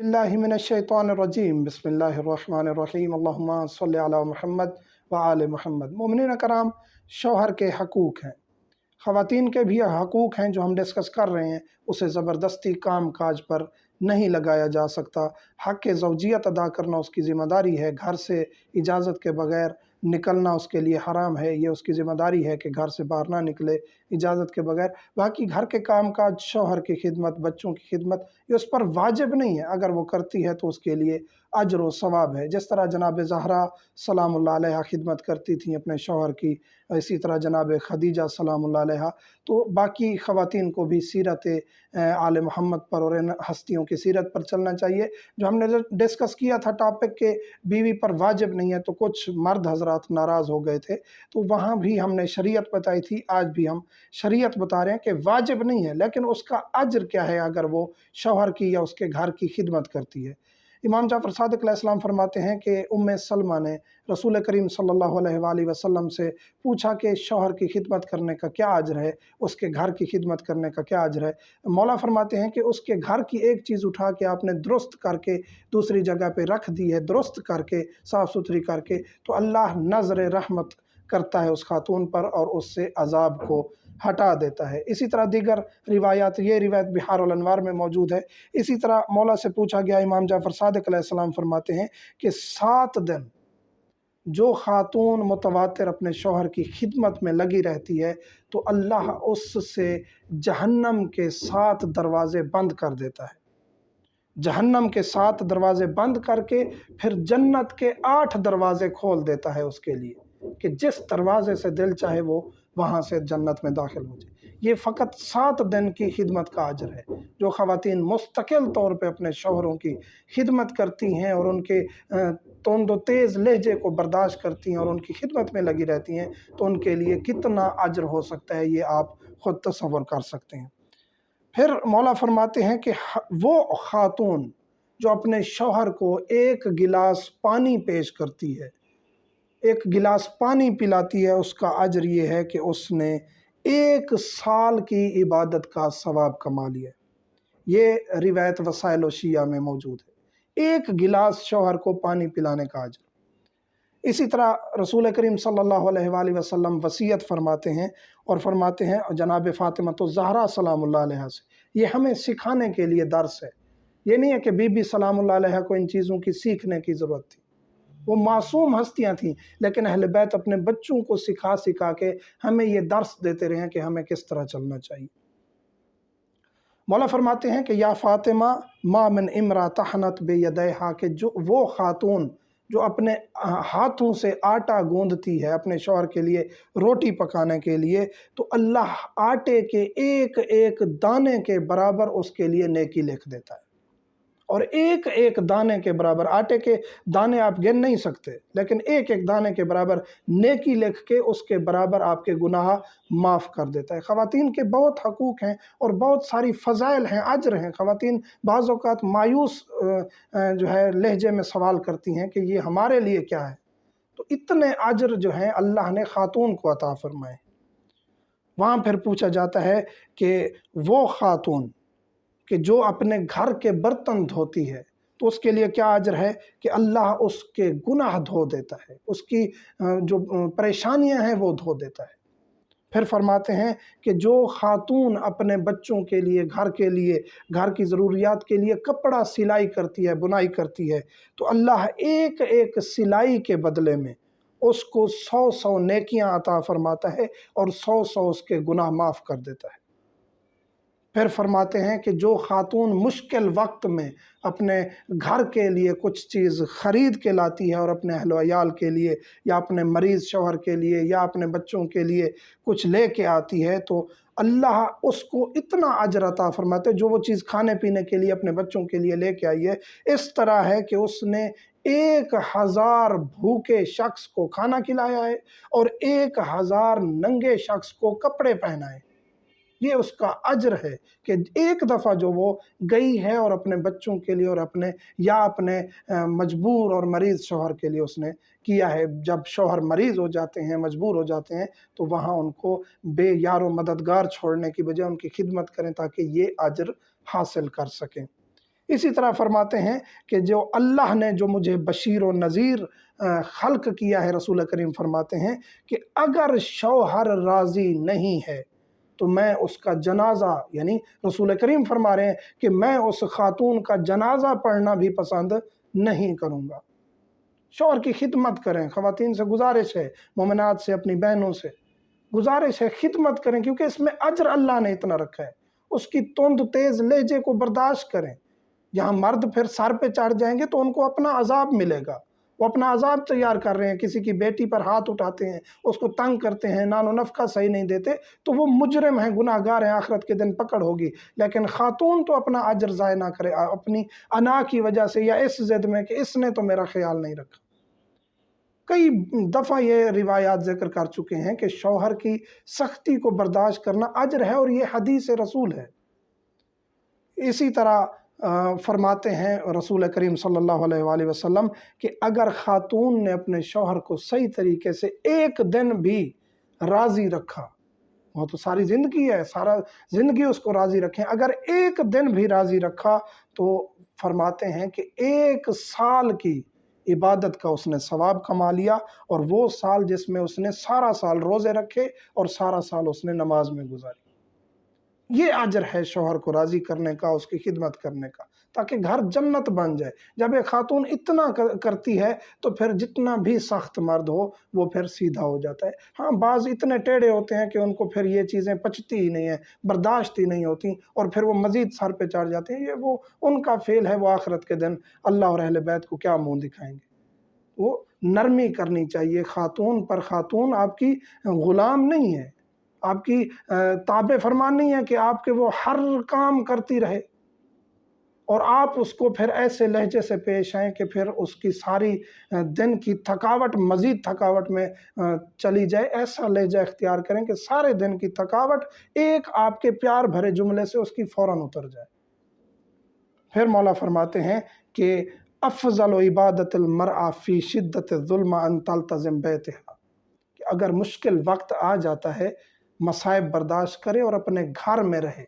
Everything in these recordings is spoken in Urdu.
اللہ من الشیطان الرجیم بسم اللہ الرحمن الرحیم اللہم صلی علی محمد وآل محمد۔ مومنین کرام، شوہر کے حقوق ہیں، خواتین کے بھی حقوق ہیں جو ہم ڈسکس کر رہے ہیں۔ اسے زبردستی کام کاج پر نہیں لگایا جا سکتا۔ حق زوجیت ادا کرنا اس کی ذمہ داری ہے۔ گھر سے اجازت کے بغیر نکلنا اس کے لیے حرام ہے۔ یہ اس کی ذمہ داری ہے کہ گھر سے باہر نہ نکلے اجازت کے بغیر۔ باقی گھر کے کام کاج، شوہر کی خدمت، بچوں کی خدمت، یہ اس پر واجب نہیں ہے۔ اگر وہ کرتی ہے تو اس کے لیے اجر و ثواب ہے۔ جس طرح جناب زہرا سلام اللہ علیہ خدمت کرتی تھیں اپنے شوہر کی، اسی طرح جناب خدیجہ سلام اللہ علیہ، تو باقی خواتین کو بھی سیرت آل محمد پر اور ان ہستیوں کی سیرت پر چلنا چاہیے۔ جو ہم نے ڈسکس کیا تھا ٹاپک کہ بیوی پر واجب نہیں ہے، تو کچھ مرد حضرات ناراض ہو گئے تھے، تو وہاں بھی ہم نے شریعت بتائی تھی۔ آج بھی ہم شریعت بتا رہے ہیں کہ واجب نہیں ہے، لیکن اس کا اجر کیا ہے اگر وہ شوہر کی یا اس کے گھر کی خدمت کرتی ہے۔ امام جعفر صادق علیہ السلام فرماتے ہیں کہ سلمہ نے رسول کریم صلی اللہ علیہ وآلہ وسلم سے پوچھا کہ شوہر کی خدمت کرنے کا کیا اجر ہے، اس کے گھر کی خدمت کرنے کا کیا اجر ہے۔ مولا فرماتے ہیں کہ اس کے گھر کی ایک چیز اٹھا کے آپ نے درست کر کے دوسری جگہ پہ رکھ دی ہے، درست کر کے، صاف ستھری کر کے، تو اللہ نظر رحمت کرتا ہے اس خاتون پر اور اس سے عذاب کو ہٹا دیتا ہے۔ اسی طرح دیگر روایات، یہ روایت بحار الانوار میں موجود ہے۔ اسی طرح مولا سے پوچھا گیا، امام جعفر صادق علیہ السلام فرماتے ہیں کہ 7 دن جو خاتون متواتر اپنے شوہر کی خدمت میں لگی رہتی ہے تو اللہ اس سے جہنم کے 7 دروازے بند کر دیتا ہے۔ جہنم کے 7 دروازے بند کر کے پھر جنت کے 8 دروازے کھول دیتا ہے اس کے لیے کہ جس دروازے سے دل چاہے وہ وہاں سے جنت میں داخل ہو جائے۔ یہ فقط 7 دن کی خدمت کا اجر ہے۔ جو خواتین مستقل طور پہ اپنے شوہروں کی خدمت کرتی ہیں اور ان کے تند و تیز لہجے کو برداشت کرتی ہیں اور ان کی خدمت میں لگی رہتی ہیں، تو ان کے لیے کتنا اجر ہو سکتا ہے یہ آپ خود تصور کر سکتے ہیں۔ پھر مولا فرماتے ہیں کہ وہ خاتون جو اپنے شوہر کو ایک گلاس پانی پیش کرتی ہے، ایک گلاس پانی پلاتی ہے، اس کا اجر یہ ہے کہ اس نے 1 سال کی عبادت کا ثواب کما لیا۔ یہ روایت وسائل و شیعہ میں موجود ہے، 1 گلاس شوہر کو پانی پلانے کا اجر۔ اسی طرح رسول کریم صلی اللہ علیہ وآلہ وسلم وصیت فرماتے ہیں اور فرماتے ہیں جناب فاطمہ الزہرا سلام اللہ علیہ سے، یہ ہمیں سکھانے کے لیے درس ہے۔ یہ نہیں ہے کہ بی بی سلام اللہ علیہ کو ان چیزوں کی سیکھنے کی ضرورت تھی، وہ معصوم ہستیاں تھیں، لیکن اہل بیت اپنے بچوں کو سکھا کے ہمیں یہ درس دیتے رہے ہیں کہ ہمیں کس طرح چلنا چاہیے۔ مولا فرماتے ہیں کہ یا فاطمہ ما من امرا تحنت بیدیہا، کہ جو وہ خاتون جو اپنے ہاتھوں سے آٹا گوندتی ہے اپنے شوہر کے لیے روٹی پکانے کے لیے، تو اللہ آٹے کے ایک ایک دانے کے برابر اس کے لیے نیکی لکھ دیتا ہے۔ اور ایک ایک دانے کے برابر، آٹے کے دانے آپ گن نہیں سکتے، لیکن ایک ایک دانے کے برابر نیکی لکھ کے اس کے برابر آپ کے گناہ معاف کر دیتا ہے۔ خواتین کے بہت حقوق ہیں اور بہت ساری فضائل ہیں، اجر ہیں۔ خواتین بعض اوقات مایوس جو ہے لہجے میں سوال کرتی ہیں کہ یہ ہمارے لیے کیا ہے، تو اتنے اجر جو ہیں اللہ نے خاتون کو عطا فرمائے۔ وہاں پھر پوچھا جاتا ہے کہ وہ خاتون کہ جو اپنے گھر کے برتن دھوتی ہے تو اس کے لیے کیا اجر ہے کہ اللہ اس کے گناہ دھو دیتا ہے، اس کی جو پریشانیاں ہیں وہ دھو دیتا ہے۔ پھر فرماتے ہیں کہ جو خاتون اپنے بچوں کے لیے، گھر کے لیے، گھر کی ضروریات کے لیے کپڑا سلائی کرتی ہے، بنائی کرتی ہے، تو اللہ ایک ایک سلائی کے بدلے میں اس کو 100 نیکیاں عطا فرماتا ہے اور 100 اس کے گناہ معاف کر دیتا ہے۔ پھر فرماتے ہیں کہ جو خاتون مشکل وقت میں اپنے گھر کے لیے کچھ چیز خرید کے لاتی ہے اور اپنے اہل و عیال کے لیے یا اپنے مریض شوہر کے لیے یا اپنے بچوں کے لیے کچھ لے کے آتی ہے، تو اللہ اس کو اتنا اجر عطا فرماتے ہیں۔ جو وہ چیز کھانے پینے کے لیے اپنے بچوں کے لیے لے کے آئی ہے، اس طرح ہے کہ اس نے 1000 بھوکے شخص کو کھانا کھلایا ہے اور 1000 ننگے شخص کو کپڑے پہنائے۔ یہ اس کا اجر ہے کہ ایک دفعہ جو وہ گئی ہے اور اپنے بچوں کے لیے اور اپنے مجبور اور مریض شوہر کے لیے اس نے کیا ہے۔ جب شوہر مریض ہو جاتے ہیں، مجبور ہو جاتے ہیں، تو وہاں ان کو بے یار و مددگار چھوڑنے کی بجائے ان کی خدمت کریں تاکہ یہ اجر حاصل کر سکیں۔ اسی طرح فرماتے ہیں کہ جو اللہ نے جو مجھے بشیر و نذیر خلق کیا ہے، رسول کریم فرماتے ہیں کہ اگر شوہر راضی نہیں ہے تو میں اس کا جنازہ، یعنی رسول کریم فرما رہے ہیں کہ میں اس خاتون کا جنازہ پڑھنا بھی پسند نہیں کروں گا۔ شوہر کی خدمت کریں، خواتین سے گزارش ہے، مومنات سے، اپنی بہنوں سے گزارش ہے، خدمت کریں، کیونکہ اس میں اجر اللہ نے اتنا رکھا ہے۔ اس کی تند تیز لہجے کو برداشت کریں۔ یہاں مرد پھر سر پہ چڑھ جائیں گے تو ان کو اپنا عذاب ملے گا، وہ اپنا عذاب تیار کر رہے ہیں، کسی کی بیٹی پر ہاتھ اٹھاتے ہیں، اس کو تنگ کرتے ہیں، نان و نفقہ صحیح نہیں دیتے، تو وہ مجرم ہیں، گناہ گار ہیں، آخرت کے دن پکڑ ہوگی۔ لیکن خاتون تو اپنا اجر ضائع نہ کرے اپنی انا کی وجہ سے، یا اس ضد میں کہ اس نے تو میرا خیال نہیں رکھا۔ کئی دفعہ یہ روایات ذکر کر چکے ہیں کہ شوہر کی سختی کو برداشت کرنا اجر ہے، اور یہ حدیث رسول ہے۔ اسی طرح فرماتے ہیں رسول کریم صلی اللہ علیہ وآلہ وسلم کہ اگر خاتون نے اپنے شوہر کو صحیح طریقے سے ایک دن بھی راضی رکھا، وہ تو ساری زندگی ہے، سارا زندگی اس کو راضی رکھیں، اگر ایک دن بھی راضی رکھا تو فرماتے ہیں کہ 1 سال کی عبادت کا اس نے ثواب کما لیا، اور وہ سال جس میں اس نے سارا سال روزے رکھے اور سارا سال اس نے نماز میں گزاری۔ یہ اجر ہے شوہر کو راضی کرنے کا، اس کی خدمت کرنے کا، تاکہ گھر جنت بن جائے۔ جب ایک خاتون اتنا کرتی ہے تو پھر جتنا بھی سخت مرد ہو وہ پھر سیدھا ہو جاتا ہے۔ ہاں، بعض اتنے ٹیڑے ہوتے ہیں کہ ان کو پھر یہ چیزیں پچتی ہی نہیں ہیں، برداشت ہی نہیں ہوتی، اور پھر وہ مزید سر پہ چڑھ جاتے ہیں۔ یہ وہ ان کا فعل ہے، وہ آخرت کے دن اللہ اور اہل بیت کو کیا منہ دکھائیں گے۔ وہ نرمی کرنی چاہیے خاتون پر۔ خاتون آپ کی غلام نہیں ہے، آپ کی تابع فرمان نہیں ہے کہ آپ کے وہ ہر کام کرتی رہے، اور آپ اس کو پھر ایسے لہجے سے پیش آئیں کہ پھر اس کی ساری دن کی تھکاوٹ مزید تھکاوٹ میں چلی جائے۔ ایسا لہجہ اختیار کریں کہ سارے دن کی تھکاوٹ ایک آپ کے پیار بھرے جملے سے اس کی فوراً اتر جائے۔ پھر مولا فرماتے ہیں کہ افضل عبادت المرأة فی شدت الظلم ان تلتزم بیتها، کہ اگر مشکل وقت آ جاتا ہے، مصائب برداشت کرے اور اپنے گھر میں رہے،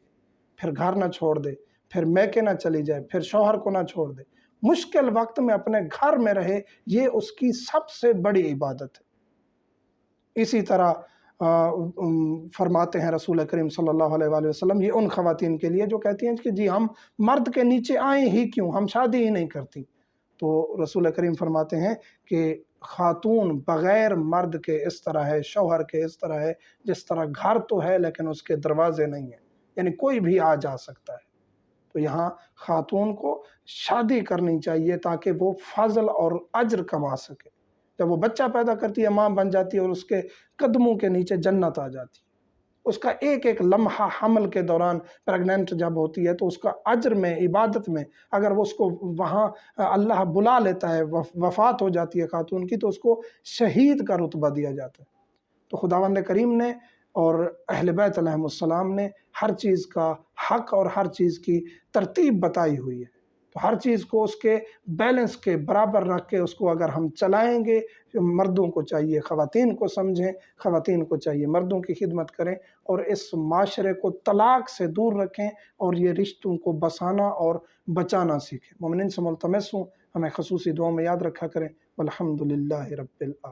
پھر گھر نہ چھوڑ دے، پھر میکے نہ چلی جائے، پھر شوہر کو نہ چھوڑ دے، مشکل وقت میں اپنے گھر میں رہے، یہ اس کی سب سے بڑی عبادت ہے۔ اسی طرح فرماتے ہیں رسول کریم صلی اللہ علیہ وآلہ وسلم، یہ ان خواتین کے لیے جو کہتی ہیں کہ جی ہم مرد کے نیچے آئیں ہی کیوں، ہم شادی ہی نہیں کرتی، تو رسول کریم فرماتے ہیں کہ خاتون بغیر مرد کے اس طرح ہے، شوہر کے اس طرح ہے جس طرح گھر تو ہے لیکن اس کے دروازے نہیں ہیں، یعنی کوئی بھی آ جا سکتا ہے۔ تو یہاں خاتون کو شادی کرنی چاہیے تاکہ وہ فضل اور اجر کما سکے۔ جب وہ بچہ پیدا کرتی ہے، ماں بن جاتی ہے، اور اس کے قدموں کے نیچے جنت آ جاتی ہے۔ اس کا ایک ایک لمحہ حمل کے دوران، پریگننٹ جب ہوتی ہے تو اس کا اجر میں، عبادت میں، اگر وہ اس کو وہاں اللہ بلا لیتا ہے، وفات ہو جاتی ہے خاتون کی، تو اس کو شہید کا رتبہ دیا جاتا ہے۔ تو خداوند کریم نے اور اہل بیت علیہم السلام نے ہر چیز کا حق اور ہر چیز کی ترتیب بتائی ہوئی ہے، تو ہر چیز کو اس کے بیلنس کے برابر رکھ کے اس کو اگر ہم چلائیں گے، مردوں کو چاہیے خواتین کو سمجھیں، خواتین کو چاہیے مردوں کی خدمت کریں، اور اس معاشرے کو طلاق سے دور رکھیں، اور یہ رشتوں کو بسانا اور بچانا سیکھیں۔ مومنین سے ملتمس ہوں ہمیں خصوصی دعاؤں میں یاد رکھا کریں۔ والحمدللہ رب العالمین۔